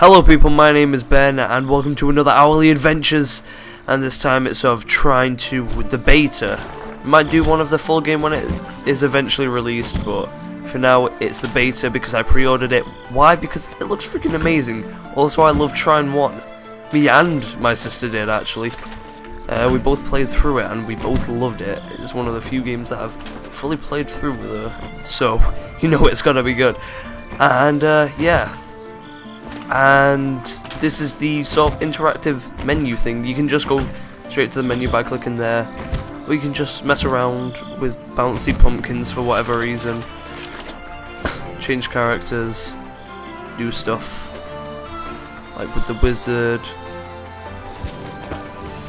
Hello people, my name is Ben and welcome to another Hourly Adventures, and this time it's sort of trying to, with the beta. Might do one of the full game when it is eventually released, but for now it's the beta because I pre-ordered it. Why? Because it looks freaking amazing. Also, I love Trine 1. Me and my sister did actually. We both played through it and we both loved it. It's one of the few games that I've fully played through with her, so you know it's gotta be good. And yeah. And this is the sort of interactive menu thing. You can just go straight to the menu by clicking there, or you can just mess around with bouncy pumpkins for whatever reason, change characters, do stuff like with the wizard,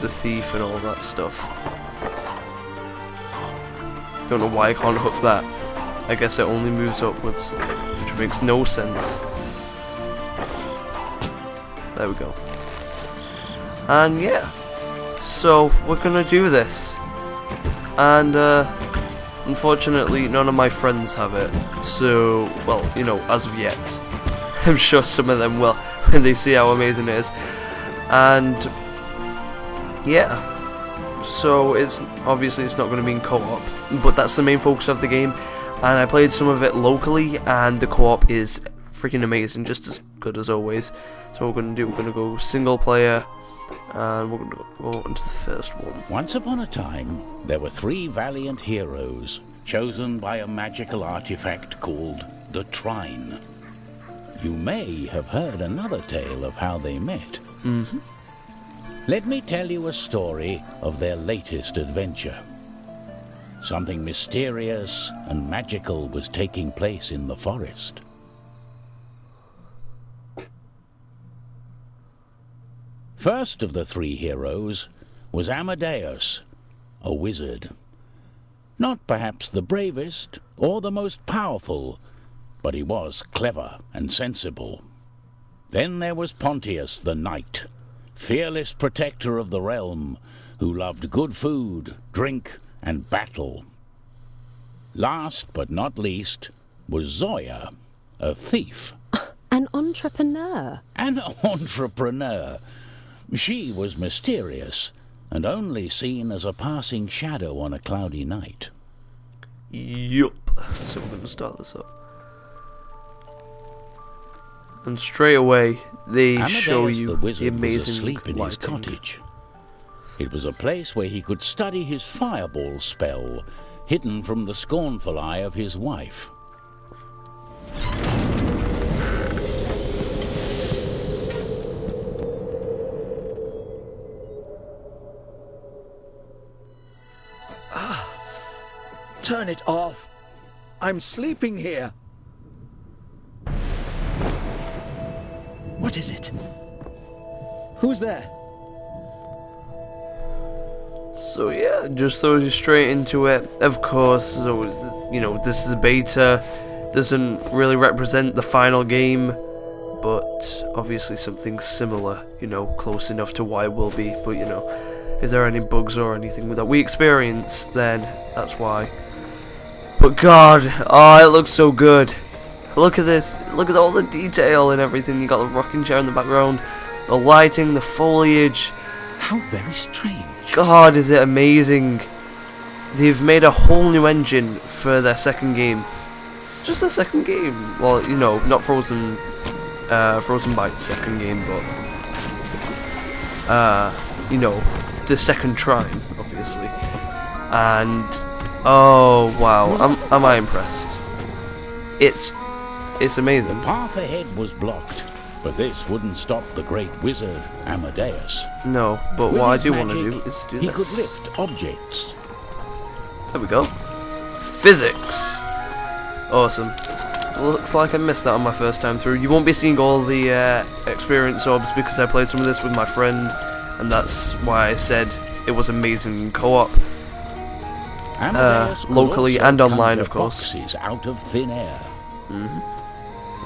the thief and all that stuff. Don't know why I can't hook that. I guess it only moves upwards, which makes no sense. There we go. And yeah, so we're gonna do this, and unfortunately none of my friends have it, so, well, you know, as of yet. I'm sure some of them will when they see how amazing it is. And yeah, so it's obviously it's not going to be in co-op, but that's the main focus of the game, and I played some of it locally and the co-op is freaking amazing, just as good as always. So what we're going to do, we're going to go single player, and we're going to go into the first one. Once upon a time, there were 3 valiant heroes, chosen by a magical artifact called the Trine. You may have heard another tale of how they met. Let me tell you a story of their latest adventure. Something mysterious and magical was taking place in the forest. First of the 3 heroes was Amadeus, a wizard. Not perhaps the bravest or the most powerful, but he was clever and sensible. Then there was Pontius the knight, fearless protector of the realm, who loved good food, drink, and battle. Last but not least was Zoya, a thief. An entrepreneur. An entrepreneur. She was mysterious, and only seen as a passing shadow on a cloudy night. Yup. So we're going to start this up. And straight away, they Amadeus show you the wizard the amazing was asleep in his lighting. cottage. It was a place where he could study his fireball spell, hidden from the scornful eye of his wife. Turn it off. I'm sleeping here. What is it? Who's there? So yeah, just throws you straight into it. Of course, so, you know, this is a beta, doesn't really represent the final game, but obviously something similar, you know, close enough to what it will be. But you know, if there are any bugs or anything that we experience, then that's why. But God, oh, it looks so good. Look at this. Look at all the detail and everything. You got the rocking chair in the background, the lighting, the foliage. How very strange. God, is it amazing. They've made a whole new engine for their second game. It's just their second game. Well, you know, not Frozen Byte's second game, but you know, the second Trine, obviously. And oh wow, am I impressed? It's amazing. The path ahead was blocked, but this wouldn't stop the great wizard Amadeus. No, but With what I his do want to magic, do is do he this. could lift objects. There we go. Physics. Awesome. Looks like I missed that on my first time through. You won't be seeing all the experience orbs because I played some of this with my friend, and that's why I said it was amazing in co-op. Amadeus could Locally also and online, conjure of course. boxes out of thin air.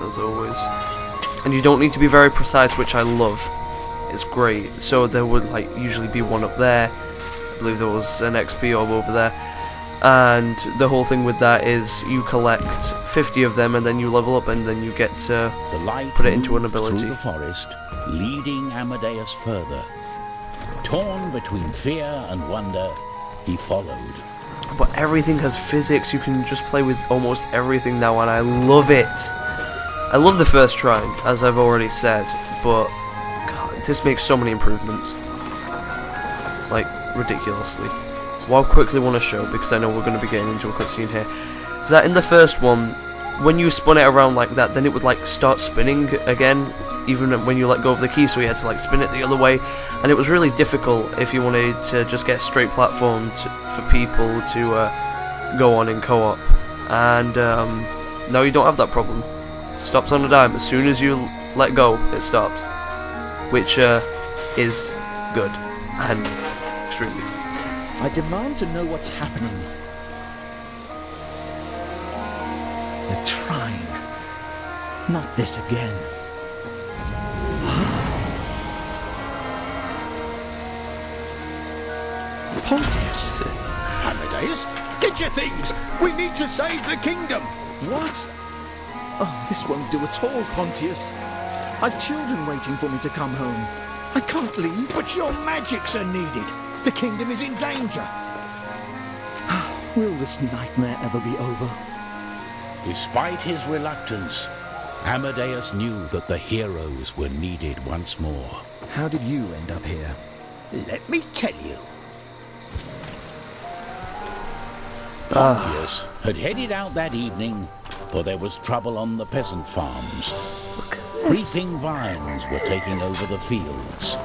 As always. And you don't need to be very precise, which I love. It's great. So there would like usually be one up there. I believe there was an XP orb over there. And the whole thing with that is you collect 50 of them and then you level up and then you get to The light put it into an moved ability. through the forest, leading Amadeus further. Torn between fear and wonder, he followed. But everything has physics, you can just play with almost everything now, and I love it. I love the first Trine, as I've already said, but God, this makes so many improvements. Like, ridiculously. What I quickly want to show, because I know we're going to be getting into a cutscene here, is that in the first one, when you spun it around like that, then it would like start spinning again, even when you let go of the key, so you had to like spin it the other way, and it was really difficult if you wanted to just get a straight platform for people to go on in co-op. And now you don't have that problem. It stops on a dime. As soon as you let go, it stops, which is good and extremely. I demand to know what's happening. The Trine. Not this again. Pontius. Amadeus, get your things! We need to save the kingdom! What? Oh, this won't do at all, Pontius. I've children waiting for me to come home. I can't leave. But your magics are needed! The kingdom is in danger! Will this nightmare ever be over? Despite his reluctance, Amadeus knew that the heroes were needed once more. How did you end up here? Let me tell you. Pontius had headed out that evening, for there was trouble on the peasant farms. Look at this. Creeping vines were taking over the fields.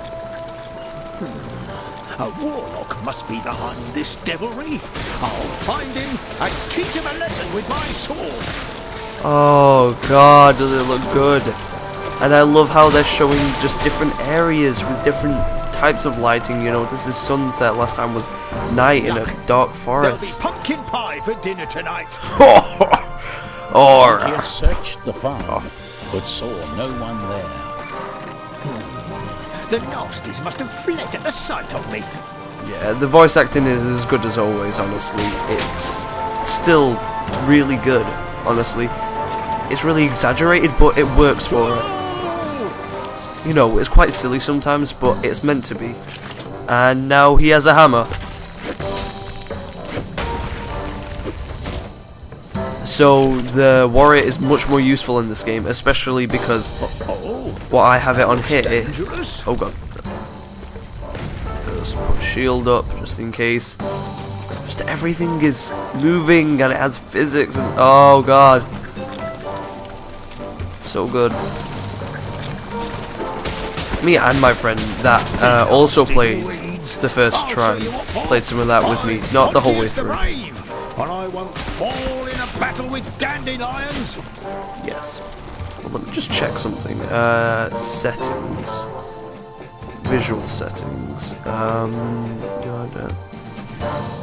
A warlock must be behind this devilry. I'll find him and teach him a lesson with my sword. Oh God, does it look good? And I love how they're showing just different areas with different types of lighting. You know, this is sunset. Last time was night in a dark There'll be forest. pumpkin pie for dinner tonight. Or Pontius searched the farm, but saw no one there. The nasties must have fled at the sight of me. yeah, the voice acting is as good as always. Honestly, it's still really good. Honestly, it's really exaggerated, but it works for it. You know, it's quite silly sometimes, but it's meant to be. And now he has a hammer. So the warrior is much more useful in this game, especially because what I have it on here. Dangerous. Oh God. Just put shield up just in case. Just everything is moving and it has physics and oh God. So good. Me and my friend that also played the first Trine played some of that with me, not the whole way through. And I won't fall in a battle with dandelions. Yes. Well, let me just check something. Settings. Visual settings.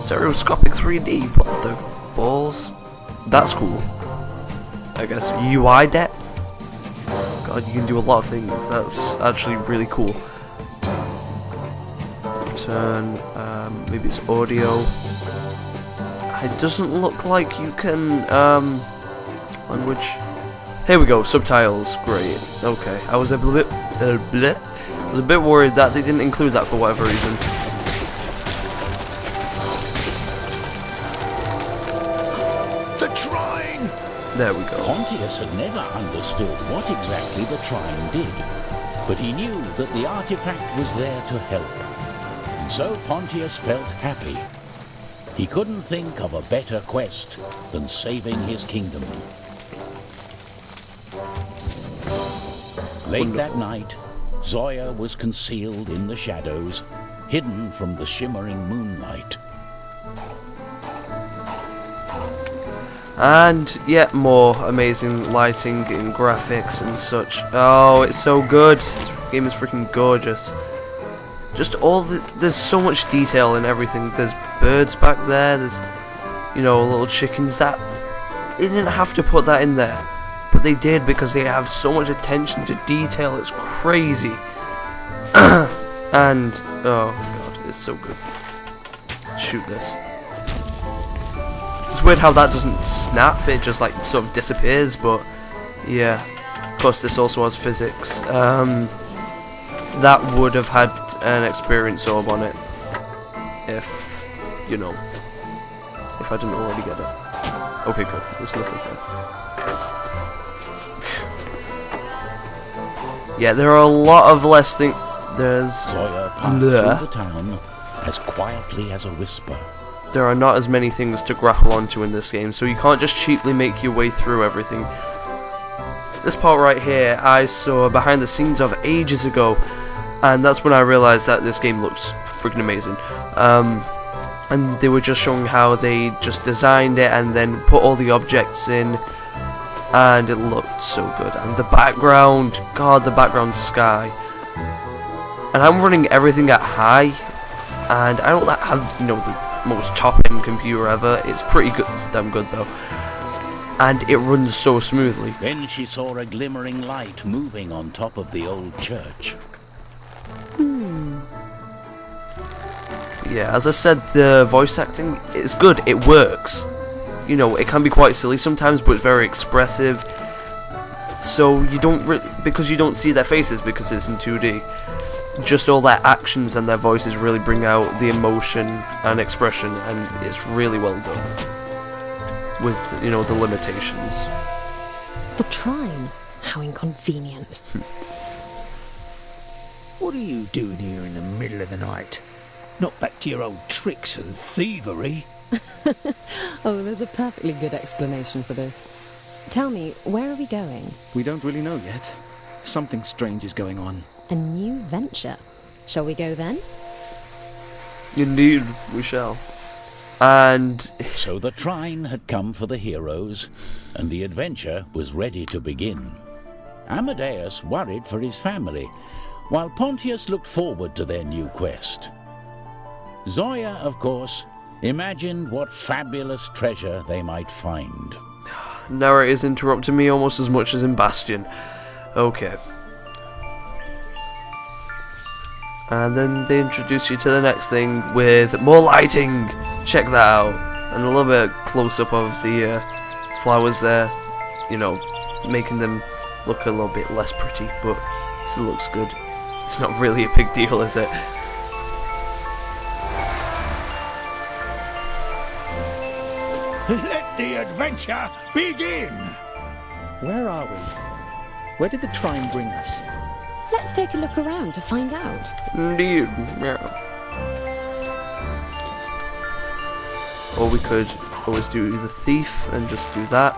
Stereoscopic 3D. What the balls? That's cool. I guess UI depth. God, you can do a lot of things. That's actually really cool. Turn. Maybe it's audio. It doesn't look like you can, language. Here we go, subtitles, great. Okay, I was a bit, I was a bit worried that they didn't include that for whatever reason. The Trine! There we go. Pontius had never understood what exactly the Trine did, but he knew that the artifact was there to help. And so Pontius felt happy. He couldn't think of a better quest than saving his kingdom. Late that night, Zoya was concealed in the shadows, hidden from the shimmering moonlight. And yet more amazing lighting and graphics and such. Oh, it's so good. This game is freaking gorgeous. Just there's so much detail in everything. There's birds back there, there's, you know, little chickens that, they didn't have to put that in there, but they did because they have so much attention to detail, it's crazy. And, oh god, it's so good. Shoot this. It's weird how that doesn't snap, it just like sort of disappears, but yeah. Plus this also has physics. That would have had an experience orb on it if, you know, if I didn't already get it. Okay, good. There's nothing there. Yeah, there are a lot of less things. There's Zoya passed through the town as quietly as a whisper. There are not as many things to grapple onto in this game, so you can't just cheaply make your way through everything. This part right here I saw behind the scenes of ages ago, and that's when I realised that this game looks freaking amazing. And they were just showing how they just designed it and then put all the objects in, and it looked so good. And the background, god, the background sky. And I'm running everything at high, and I don't have, you know, the most top-end computer ever. It's pretty good, damn good though, and it runs so smoothly. Then she saw a glimmering light moving on top of the old church. Yeah, as I said, the voice acting is good. It works. You know, it can be quite silly sometimes, but it's very expressive. So you don't because you don't see their faces because it's in 2D. Just all their actions and their voices really bring out the emotion and expression, and it's really well done. With, you know, the limitations. The Trine. How inconvenient. What are you doing here in the middle of the night? Not back to your old tricks and thievery. Oh, there's a perfectly good explanation for this. Tell me, where are we going? We don't really know yet. Something strange is going on. A new venture. Shall we go then? Indeed, we shall. And So the Trine had come for the heroes, and the adventure was ready to begin. Amadeus worried for his family, while Pontius looked forward to their new quest. Zoya, of course, imagined what fabulous treasure they might find. narrator's interrupting me almost as much as in Bastion. Okay. And then they introduce you to the next thing with more lighting. Check that out. And a little bit close-up of the flowers there. You know, making them look a little bit less pretty, but it still looks good. It's not really a big deal, is it? Let the adventure begin! Where are we? Where did the Trine bring us? Let's take a look around to find out. Indeed, yeah. Or we could always do the thief and just do that.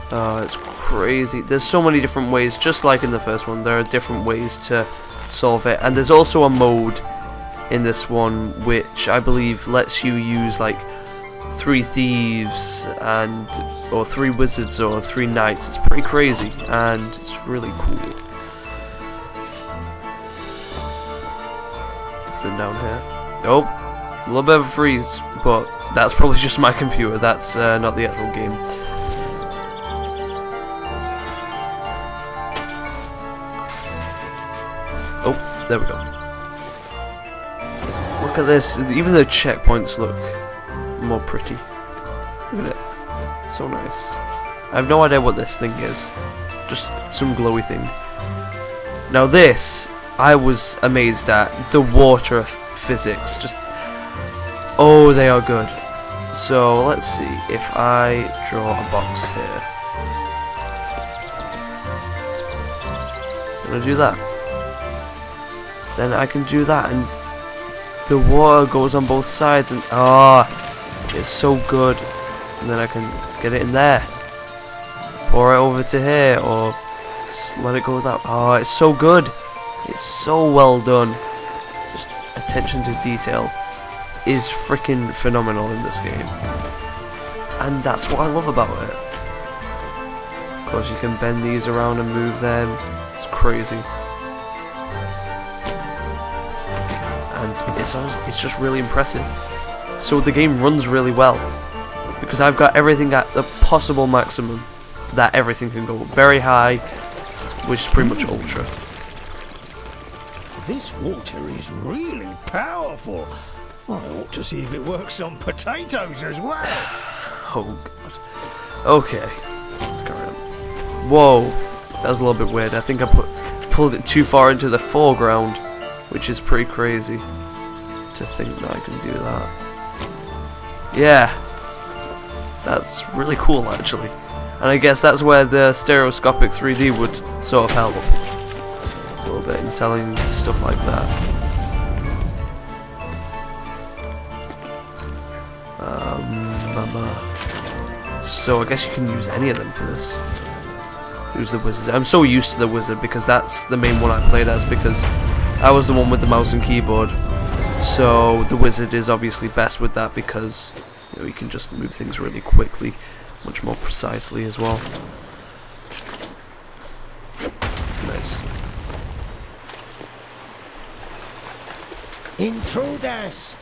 Oh, it's crazy. There's so many different ways, just like in the first one, there are different ways to solve it. And there's also a mode in this one which I believe lets you use like 3 thieves and or 3 wizards or 3 knights. It's pretty crazy and it's really cool. Then down here. Oh, a little bit of a freeze, but that's probably just my computer. That's not the actual game. Oh, there we go. Look at this. Even the checkpoints look more pretty. Look at it. So nice. I have no idea what this thing is. Just some glowy thing. Now this, I was amazed at the water physics. Just, oh, they are good. So let's see if I draw a box here. Can I do that? Then I can do that, and the water goes on both sides, and it's so good. And then I can get it in there, pour it over to here, or just let it go that. Oh, it's so good. It's so well done. Just attention to detail is freaking phenomenal in this game. And that's what I love about it. Of course, you can bend these around and move them. It's crazy. And it's just really impressive. So the game runs really well. Because I've got everything at the possible maximum that everything can go. Very high, which is pretty much ultra. This water is really powerful. I ought to see if it works on potatoes as well. Oh god. Okay. Let's carry on. Whoa. That was a little bit weird. I think I pulled it too far into the foreground, which is pretty crazy to think that I can do that. Yeah. That's really cool, actually. And I guess that's where the stereoscopic 3D would sort of help a little bit in telling stuff like that. So I guess you can use any of them for this. Use the wizard. I'm so used to the wizard because that's the main one I played as, because I was the one with the mouse and keyboard. So the wizard is obviously best with that because you can just move things really quickly, much more precisely as well. Nice. Intruders!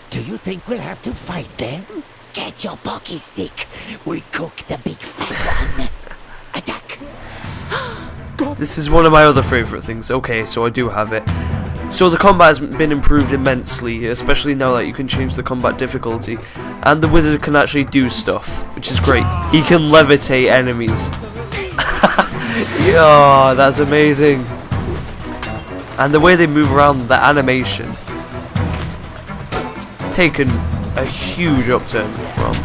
Do you think we'll have to fight them? Get your pocky stick. We'll cook the big fat one. Attack! This is one of my other favourite things. Okay, so I do have it. So the combat has been improved immensely, especially now that you can change the combat difficulty. And the wizard can actually do stuff, which is great. He can levitate enemies. Yeah, that's amazing. And the way they move around, the animation, taken a huge upturn from,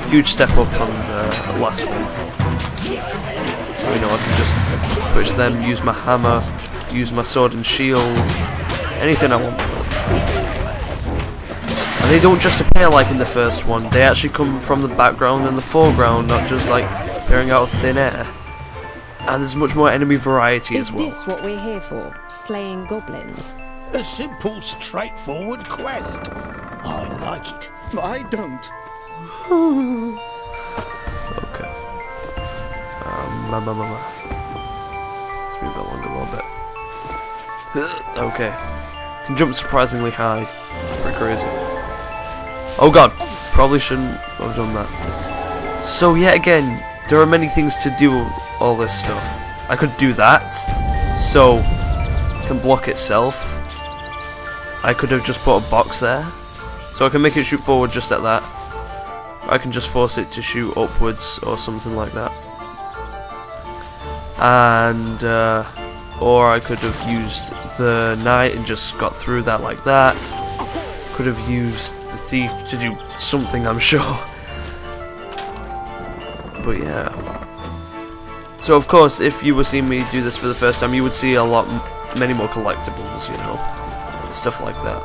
huge step up from the last one. So you know, I can just push them, use my hammer, use my sword and shield, anything I want. And they don't just appear like in the first one, they actually come from the background and the foreground, not just like appearing out of thin air. And there's much more enemy variety as well. Is this what we're here for? Slaying goblins? A simple, straightforward quest. I like it. I don't. Okay. Let's move it along a little bit. Okay. Can jump surprisingly high. Pretty crazy. Oh god. Probably shouldn't have done that. So yet again, there are many things to do all this stuff. I could do that. So it can block itself. I could have just put a box there. So I can make it shoot forward just at that. I can just force it to shoot upwards or something like that. And or I could have used the knight and just got through that like that. Could have used the thief to do something, I'm sure. But yeah. So of course, if you were seeing me do this for the first time, you would see many more collectibles, you know, stuff like that.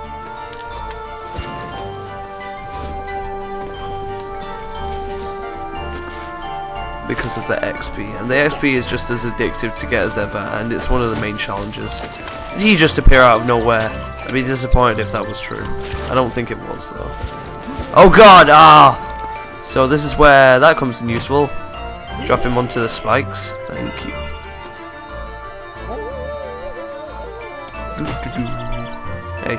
Because of the XP, and the XP is just as addictive to get as ever, and it's one of the main challenges. Did he just appear out of nowhere? I'd be disappointed if that was true. I don't think it was though. Oh god! Ah! So this is where that comes in useful. Drop him onto the spikes. Thank you. Hey,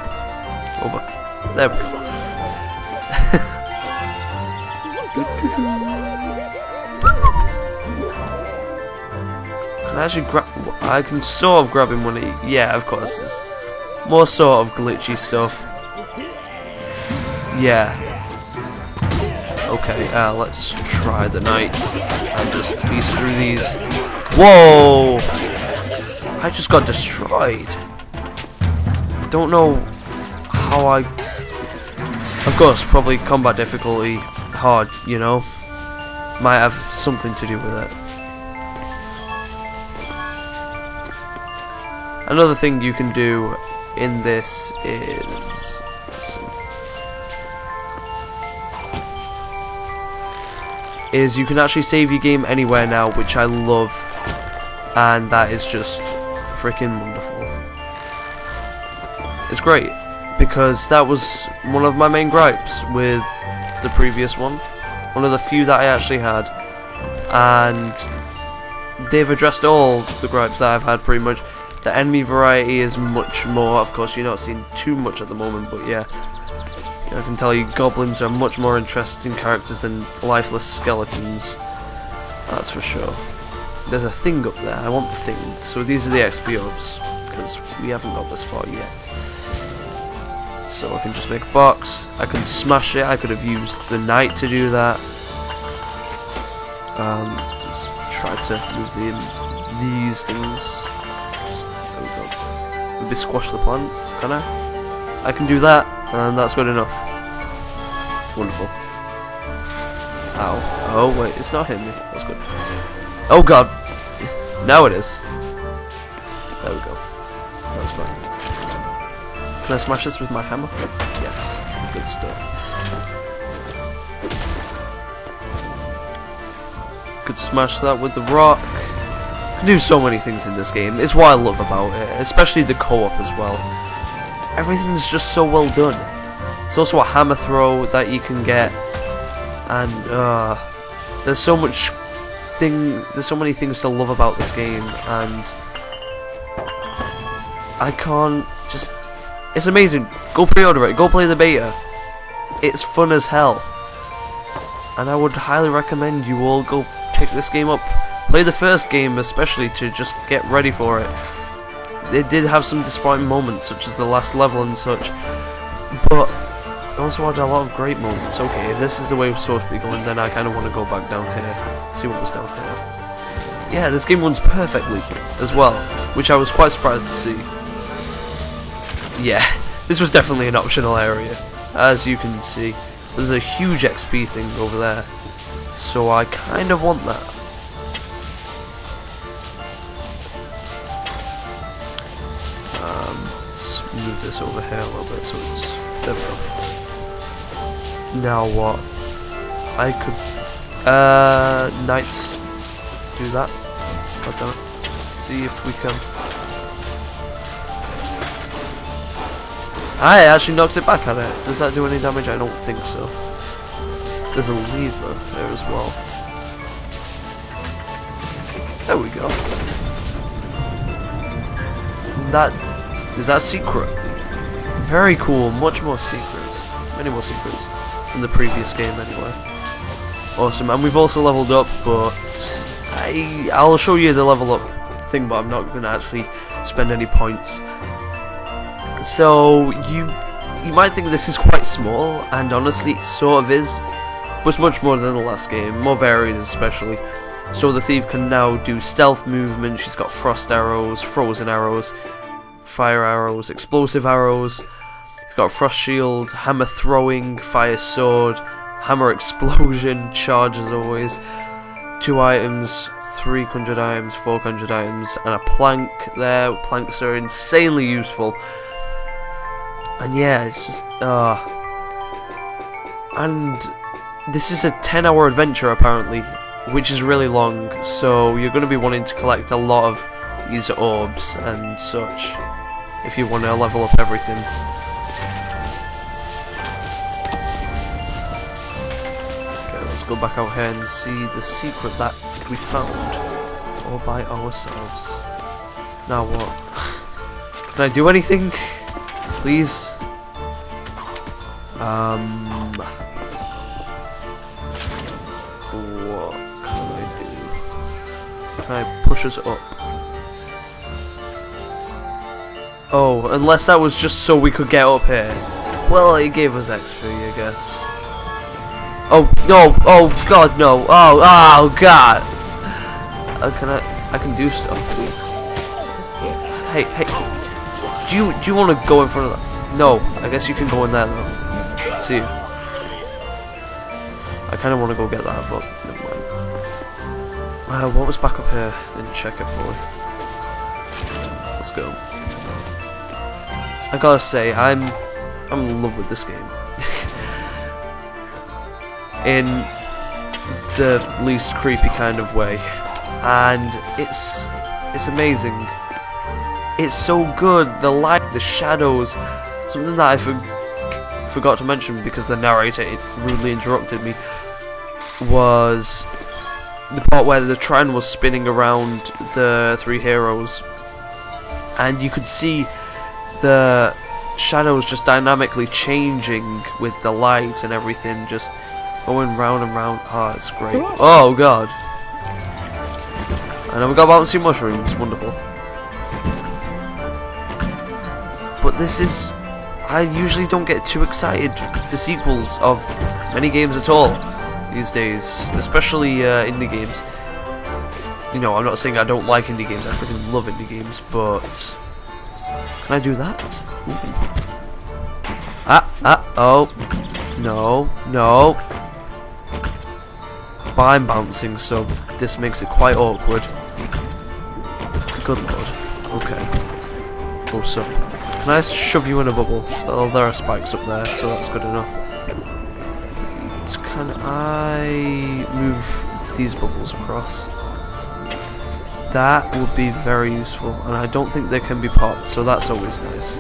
over. There we go. Can I actually grab? I can sort of grab him when he. Yeah, of course. There's more sort of glitchy stuff. Yeah. Okay. Let's try the knight and just piece through these. Whoa! I just got destroyed. Don't know how I. Of course, probably combat difficulty hard. You know, might have something to do with it. Another thing you can do in this is you can actually save your game anywhere now, which I love, and that is just freaking wonderful. It's great, because that was one of my main gripes with the previous one, one of the few that I actually had, and they've addressed all the gripes that I've had pretty much. The enemy variety is much more. Of course, you're not seeing too much at the moment, but yeah. I can tell you, goblins are much more interesting characters than lifeless skeletons. That's for sure. There's a thing up there. I want the thing. So these are the XP ups, because we haven't got this far yet. So I can just make a box. I can smash it. I could have used the knight to do that. Let's try to move these things. There we go. Maybe squash the plant. Can I? I can do that, and that's good enough. Wonderful. Ow. Oh wait, it's not hitting me. That's good. Oh god. Now it is. There we go. That's fine. Can I smash this with my hammer? Yes. Good stuff. Could smash that with the rock. Can do so many things in this game. It's what I love about it, especially the co-op as well. Everything's just so well done. There's also a hammer throw that you can get, and there's so many things to love about this game, and I can't just. It's amazing. Go pre-order it. Go play the beta. It's fun as hell, and I would highly recommend you all go pick this game up. Play the first game especially to just get ready for it. It did have some disappointing moments, such as the last level and such, but it also had a lot of great moments. Okay, if this is the way we're supposed to be going, then I kind of want to go back down here, see what was down here. Yeah, this game runs perfectly as well, which I was quite surprised to see. Yeah, this was definitely an optional area. As you can see, there's a huge XP thing over there, so I kind of want that. Let's move this over here a little bit so it's... there we go. Now what? I could... knights. Do that. God damn it. Let's see if we can... I actually knocked it back at it. Does that do any damage? I don't think so. There's a lever there as well. There we go. That is that secret. Very cool. Much more secrets. Many more secrets than the previous game anyway. Awesome. And we've also leveled up, but I'll show you the level up thing, but I'm not going to actually spend any points. So you might think this is quite small, and honestly it sort of is, but it's much more than the last game, more varied especially. So the thief can now do stealth movement. She's got frost arrows, frozen arrows, fire arrows, explosive arrows. She's got a frost shield, hammer throwing, fire sword, hammer explosion, charge as always, 2 items, 300 items, 400 items, and a plank there. Planks are insanely useful. And yeah, it's just, and this is a 10-hour adventure apparently, which is really long, so you're going to be wanting to collect a lot of these orbs and such, if you want to level up everything. Okay, let's go back out here and see the secret that we found, all by ourselves. Now what? Can I do anything? Please. What can I do? Can I push us up? Oh, unless that was just so we could get up here. Well, it gave us XP, I guess. Oh no! Oh God, no! Oh God! I can do stuff. Hey. Do you want to go in front of that? No, I guess you can go in there though. See you. I kind of want to go get that, but never mind. What was back up here? Didn't check it fully. Let's go. I gotta say, I'm in love with this game. In the least creepy kind of way, and it's amazing. It's so good. The light, the shadows. Something that I forgot to mention because the narrator rudely interrupted me was the part where the Trine was spinning around the 3 heroes, and you could see the shadows just dynamically changing with the light and everything, just going round and round. Ah, it's great. Oh God! And then we got bouncy mushrooms. Wonderful. But this is... I usually don't get too excited for sequels of many games at all these days, especially indie games. You know, I'm not saying I don't like indie games, I freaking love indie games, but... Can I do that? Oh. No. But I'm bouncing, so this makes it quite awkward. Good lord. Okay. Oh, so... Can I shove you in a bubble? Oh, there are spikes up there, so that's good enough. Can I move these bubbles across? That would be very useful, and I don't think they can be popped, so that's always nice.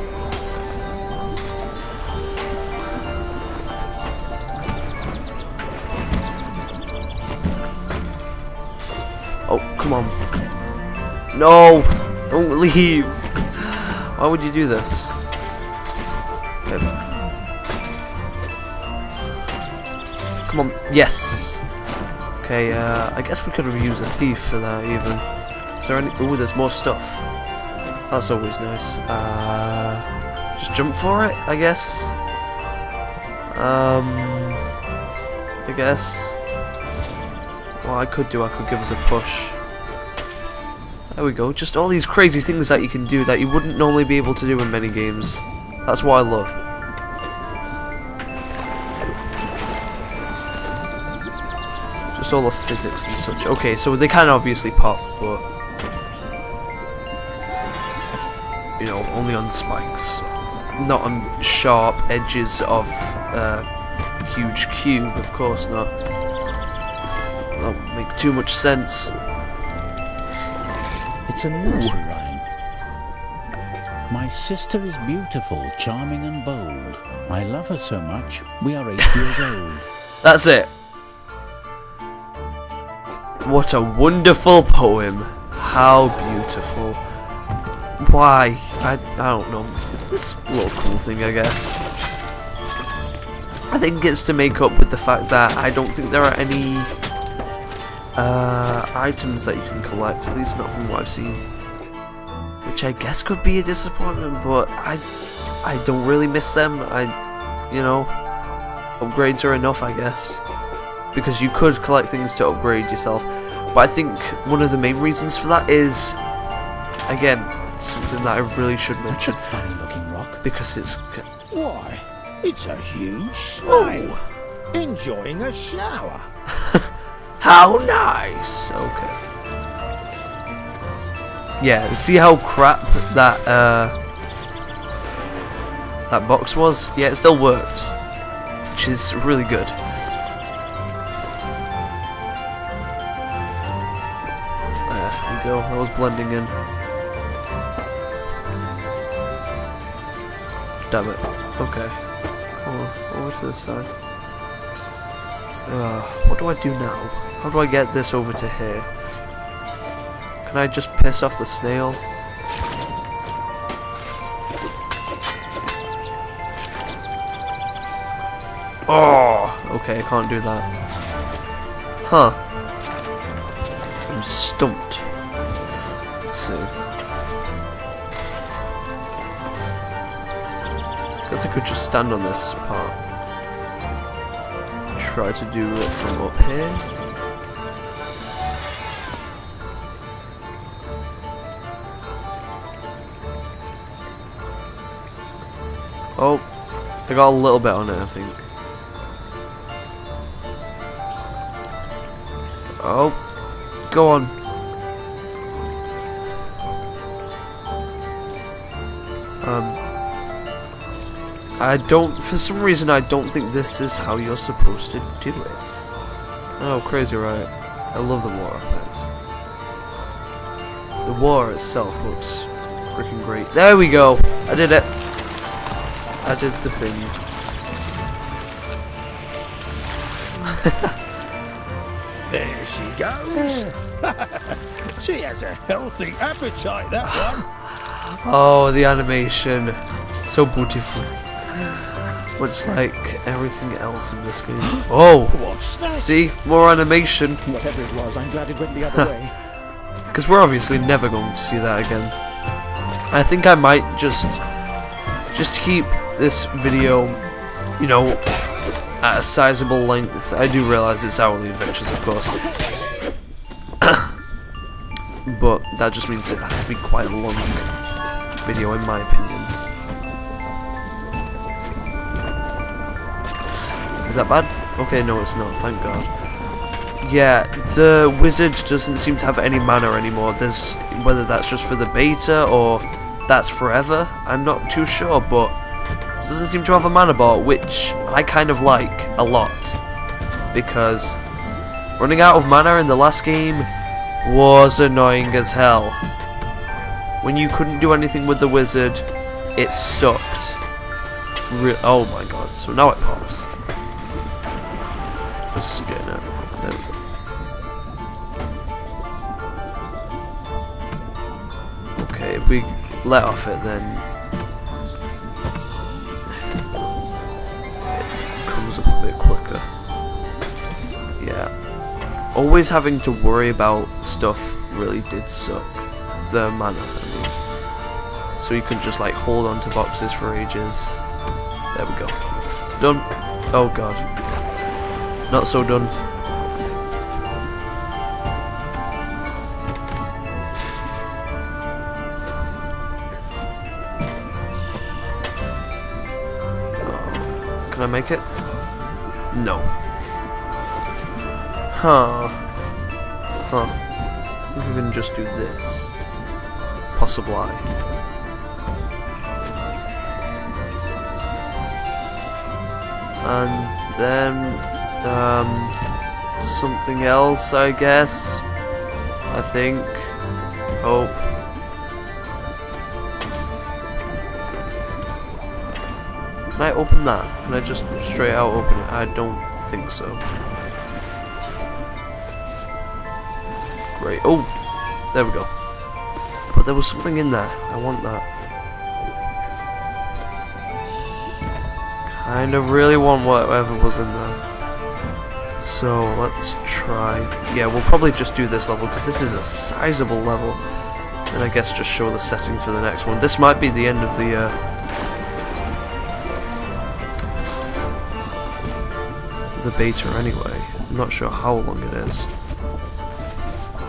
Oh, come on. No! Don't leave! Why would you do this? Okay. Come on. Yes! Okay, I guess we could have used a thief for that, even. Is there any... Ooh, there's more stuff. That's always nice. Just jump for it, I guess? I guess... What I could do, I could give us a push. There we go. Just all these crazy things that you can do that you wouldn't normally be able to do in many games. That's what I love. Just all the physics and such. Okay, so they can obviously pop, but... You know, only on spikes. Not on sharp edges of a huge cube, of course not. That would make too much sense. It's a nursery rhyme. My sister is beautiful, charming and bold. I love her so much, we are 8 years old. That's it. What a wonderful poem. How beautiful. Why? I don't know. It's a little cool thing, I guess. I think it's to make up with the fact that I don't think there are any items that you can collect, at least not from what I've seen. Which I guess could be a disappointment, but I don't really miss them. You know, upgrades are enough, I guess. Because you could collect things to upgrade yourself. But I think one of the main reasons for that is, again, something that I really should mention. That's a funny-looking rock. Because it's... Why, it's a huge slime. Enjoying a shower. How nice! Okay. Yeah, see how crap that that box was? Yeah, it still worked. Which is really good. There we go, that was blending in. Damn it. Okay. Over to this side. What do I do now? How do I get this over to here? Can I just piss off the snail? Oh! Okay, I can't do that. Huh. I'm stumped. Let's see. Guess I could just stand on this part. Try to do it from up here. Oh, I got a little bit on it, I think. Oh, go on. I don't, for some reason I don't think this is how you're supposed to do it. Oh, crazy, right? I love the war effects. The war itself looks freaking great. There we go! I did it! I did the thing. There she goes. She has a healthy appetite, that one. Oh, the animation. So beautiful. Much like everything else in this game. Oh! What's that? See? More animation. Whatever it was, I'm glad it went the other way. Because we're obviously never going to see that again. I think I might just keep this video, you know, at a sizable length. I do realise it's hourly adventures, of course, but that just means it has to be quite a long video, in my opinion. Is that bad? Okay, no, it's not. Thank God. Yeah, the wizard doesn't seem to have any mana anymore. There's whether that's just for the beta or that's forever, I'm not too sure, but it doesn't seem to have a mana bar, which I kind of like a lot, because running out of mana in the last game was annoying as hell. When you couldn't do anything with the wizard, it sucked. Oh my god, so now it pops. Just getting it. There we go. Okay, if we let off it, then it comes up a bit quicker. Yeah. Always having to worry about stuff really did suck. The mana, I mean. So you can just like hold on to boxes for ages. There we go. Done. Oh god. Not so done. Can I make it? No. Huh. I think we can just do this. Possibly. And then something else, I guess. I think. Hope. Can I open that? Can I just straight out open it? I don't think so. Great. Oh! There we go. But there was something in there. I want that. Kind of really want whatever was in there. So, let's try. Yeah, we'll probably just do this level, because this is a sizable level. And I guess just show the setting for the next one. This might be the end of the beta anyway. I'm not sure how long it is.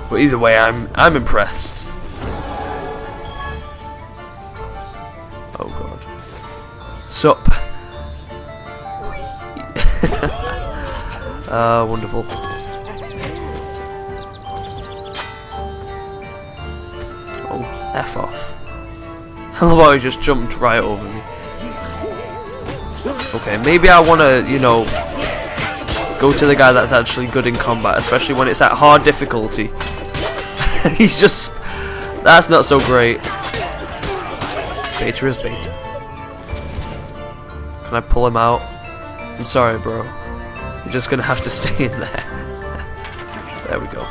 But either way, I'm impressed. Oh god. Sup. Wonderful. Oh, F off. I love how he just jumped right over me. Okay, maybe I want to, you know, go to the guy that's actually good in combat, especially when it's at hard difficulty. He's just... That's not so great. Beta is beta. Can I pull him out? I'm sorry, bro. You're just gonna have to stay in there. There we go.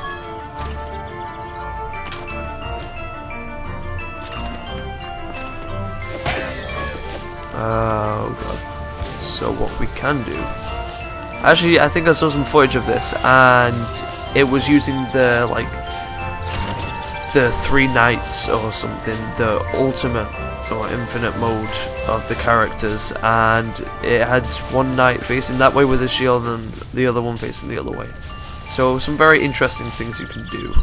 Oh god. So what we can do... Actually, I think I saw some footage of this, and it was using the, like, the 3 nights or something, the ultimate or infinite mode of the characters, and it had one knight facing that way with his shield and the other one facing the other way. So some very interesting things you can do.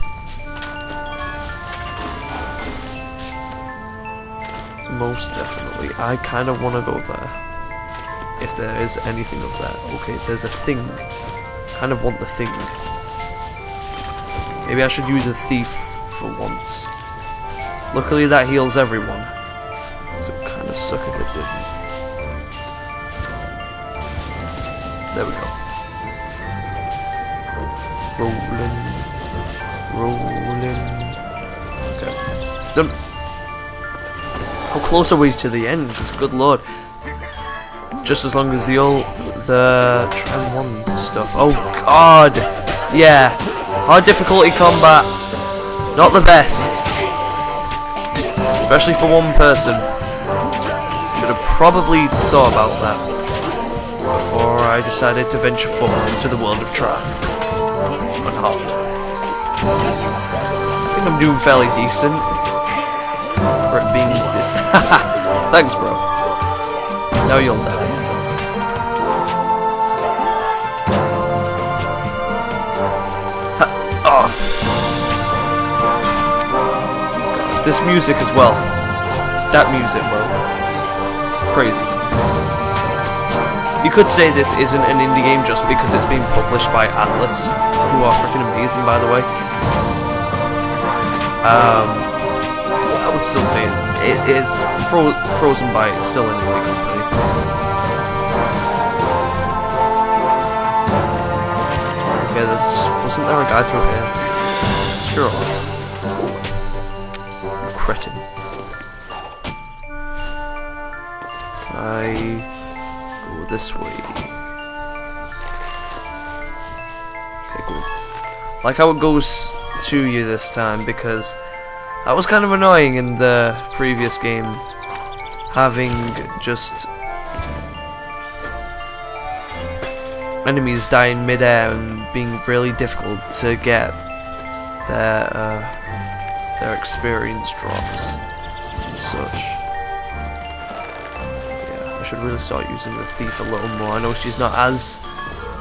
Most definitely. I kind of want to go there. If there is anything of that. Okay, there's a thing. Kind of want the thing. Maybe I should use a thief for once. Luckily that heals everyone. So it kind of suck if it didn't. There we go. Rolling. Okay. Done. How close are we to the end? Because good lord. Just as long as the Trine 1 stuff. Oh god! Yeah. Hard difficulty combat. Not the best. Especially for one person. Should have probably thought about that before I decided to venture forth into the world of Trine. On hard. I think I'm doing fairly decent for it being this. Thanks, bro. Now you'll die. Oh. This music as well. That music, bro. Crazy. You could say this isn't an indie game just because it's been published by Atlas, who are freaking amazing, by the way. I would still say it is frozen by still an indie company. Okay, wasn't there a guy through here? Sure. You cretin. Go this way. Okay, cool. Like how it goes to you this time, because that was kind of annoying in the previous game, having just enemies die in mid-air and being really difficult to get their experience drops and such. I should really start using the thief a little more. I know she's not as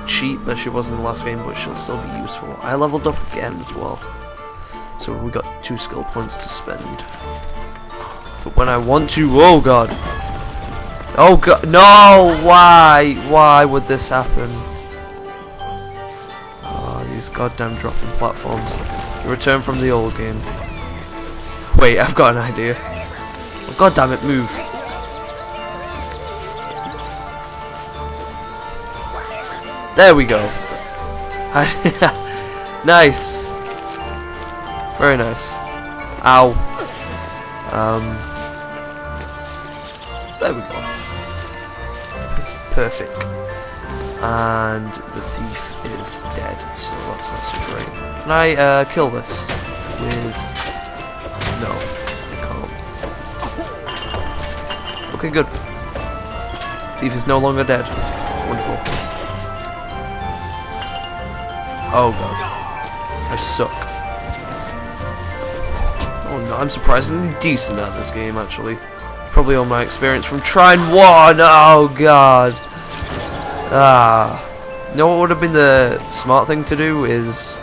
cheap as she was in the last game, but she'll still be useful. I leveled up again as well, so we got 2 skill points to spend. But when I want to, oh god, no! Why would this happen? Oh, these goddamn dropping platforms. The return from the old game. Wait, I've got an idea. Oh, god damn it, move. There we go. Nice. Very nice. Ow. There we go. Perfect. And the thief is dead, so that's not so great. Can I kill this with... No, I can't. Okay, good. Thief is no longer dead. Wonderful. Oh god. I suck. Oh no, I'm surprisingly decent at this game actually. Probably all my experience from Trine 1! Oh god. You know what would have been the smart thing to do is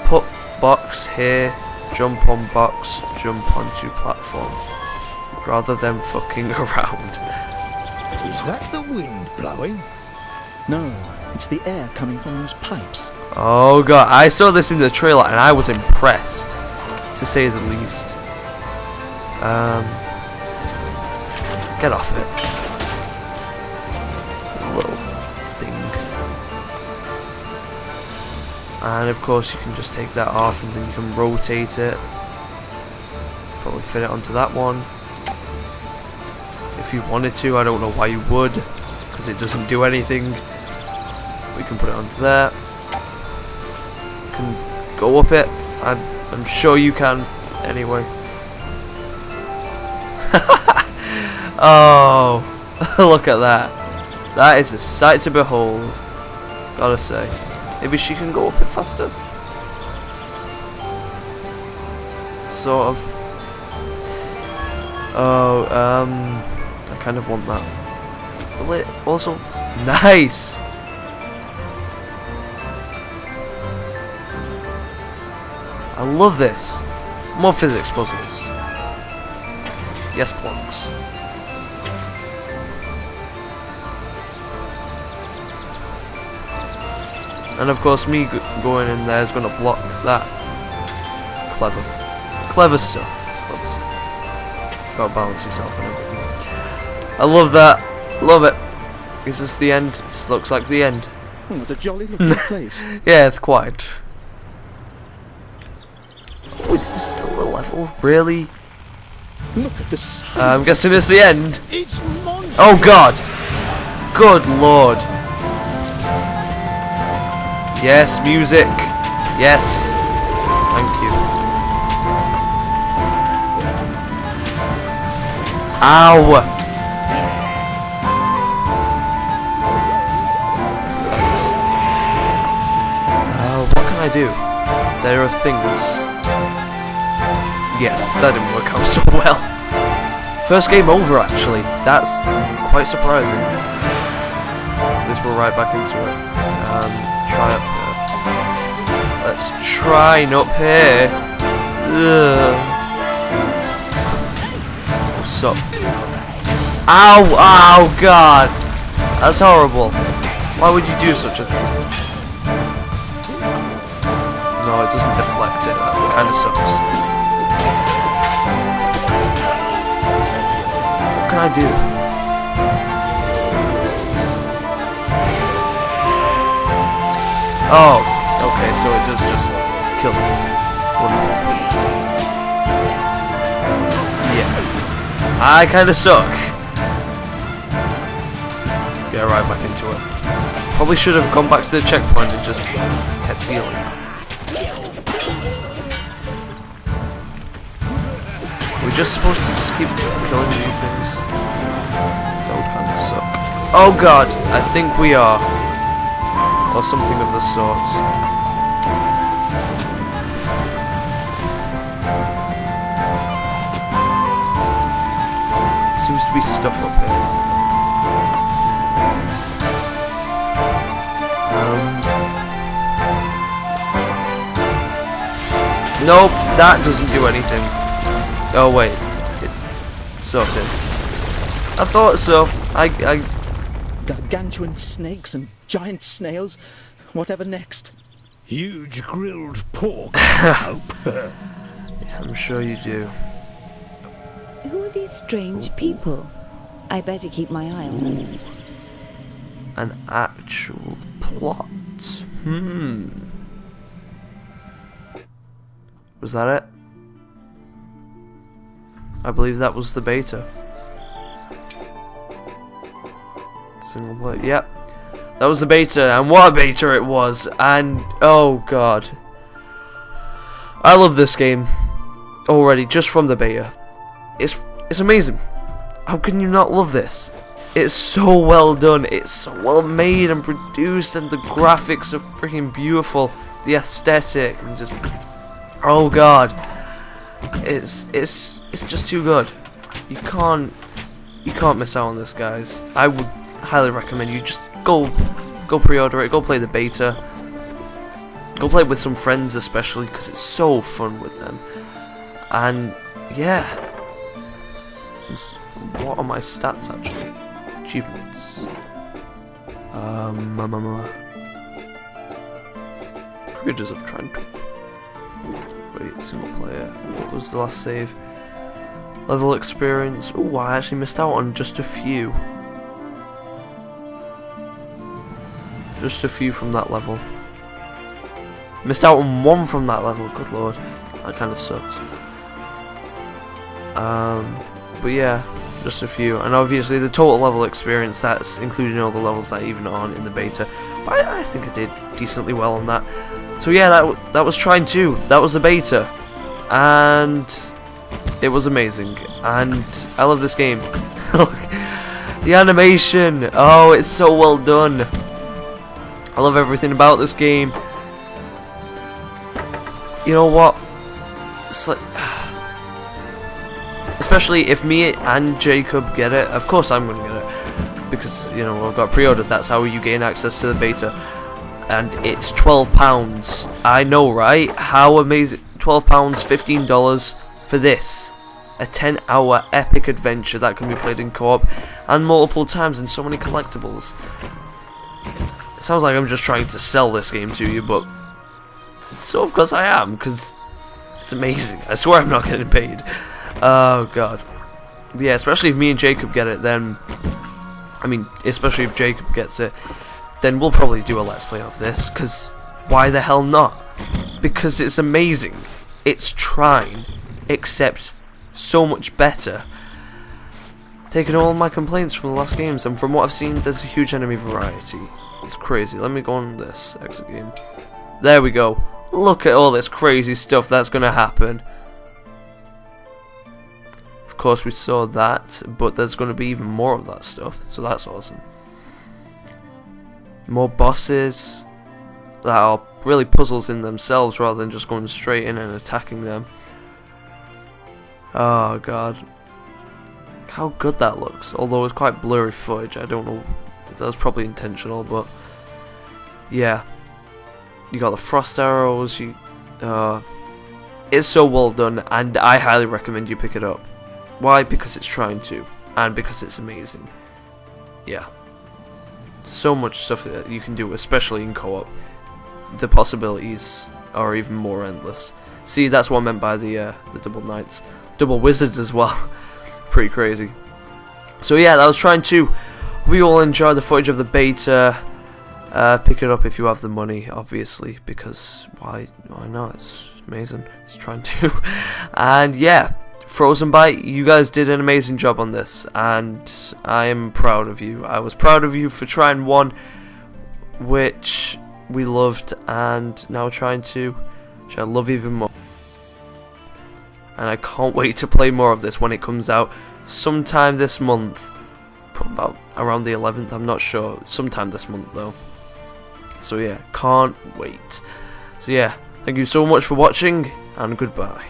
put box here, jump on box, jump onto platform. Rather than fucking around. Is that the wind blowing? No, it's the air coming from those pipes. Oh god, I saw this in the trailer and I was impressed, to say the least. Get off it. Little thing. And of course you can just take that off and then you can rotate it. Probably fit it onto that one. If you wanted to, I don't know why you would, because it doesn't do anything. We can put it onto there. Can go up it. I'm sure you can. Anyway. Oh, look at that. That is a sight to behold. Gotta say. Maybe she can go up it faster. Sort of. Oh, I kind of want that. Will it also? Nice. I love this. More physics puzzles. Yes, blocks. And of course, me going in there is going to block that. Clever. Clever stuff. Clever stuff. Gotta balance yourself and everything. I love that. Love it. Is this the end? This looks like the end. Oh, what a jolly looking place. Yeah, it's quite. Oh, it's just a little level, really? Look at this. I'm guessing it's the end. It's monstrous. Oh god! Good lord. Yes, music. Yes. Thank you. Ow! Right. What can I do? There are things. Yeah, that didn't work out so well. First game over, actually. That's quite surprising. Let's go right back into it. Try up here. Let's Trine up here. Ugh. What's up? Ow! Oh, God! That's horrible. Why would you do such a thing? No, it doesn't deflect it. That kind of sucks. What can I do? Oh, okay, so it does just kill me. Yeah. I kind of suck. Get right back into it. Probably should have gone back to the checkpoint and just kept healing. We're just supposed to just keep killing these things. That would kind of suck. Oh god, I think we are. Or something of the sort. Seems to be stuff up here. Nope, that doesn't do anything. Oh wait, it's okay. I thought so. Gargantuan snakes and giant snails. Whatever next? Huge grilled pork, I hope. I'm sure you do. Who are these strange people? I better keep my eye on them. An actual plot. Was that it? I believe that was the beta. Single player. Yep. That was the beta, and what a beta it was. And oh god. I love this game already just from the beta. It's amazing. How can you not love this? It's so well done. It's so well made and produced, and the graphics are freaking beautiful. The aesthetic and just oh god. It's just too good. You can't miss out on this, guys. I would highly recommend you just go pre-order it, go play the beta. Go play it with some friends especially because it's so fun with them. And yeah. What are my stats actually? Achievements. Creators of Trine. Wait, single player. What was the last save? Level experience. Oh, I actually missed out on just a few. Just a few from that level. Missed out on one from that level. Good lord, that kind of sucks. But yeah, just a few, and obviously the total level experience, that's including all the levels that even aren't in the beta. But I think I did decently well on that. So yeah, that was Trine 2. That was the beta, and it was amazing. And I love this game. Look, the animation. Oh, it's so well done. I love everything about this game. You know what? It's like, especially if me and Jacob get it. Of course I'm gonna get it because you know I've got pre-ordered. That's how you gain access to the beta, and it's £12. I know, right? How amazing! £12, $15 for this. A 10-hour epic adventure that can be played in co-op and multiple times, and so many collectibles. It sounds like I'm just trying to sell this game to you, but so of course I am, because it's amazing. I swear I'm not getting paid. Oh god. But yeah, especially if me and Jacob get it, then I mean, especially if Jacob gets it, then we'll probably do a let's play of this, because why the hell not? Because it's amazing. It's Trine, except so much better. Taking all my complaints from the last games, and from what I've seen, there's a huge enemy variety. It's crazy. Let me go on this exit game. There we go. Look at all this crazy stuff that's going to happen. Of course we saw that, but there's going to be even more of that stuff, so that's awesome. More bosses that are really puzzles in themselves rather than just going straight in and attacking them. Oh god. how good that looks. Although it's quite blurry footage, I don't know. That was probably intentional, but yeah. You got the frost arrows. It's so well done, and I highly recommend you pick it up. Why? Because it's trying to, and because it's amazing. Yeah. So much stuff that you can do, especially in co-op. The possibilities are even more endless. See, that's what I meant by the double knights, double wizards as well. Pretty crazy. So yeah, that was Trine 2. We all enjoy the footage of the beta. Pick it up if you have the money, obviously, because why not? It's amazing. It's Trine 2. And yeah, Frozen Byte, you guys did an amazing job on this, and I am proud of you. I was proud of you for Trine 1, which we loved, and now Trine 2, which I love even more. And I can't wait to play more of this when it comes out sometime this month. Probably about around the 11th, I'm not sure. Sometime this month though. So yeah, can't wait. So yeah, thank you so much for watching, and goodbye.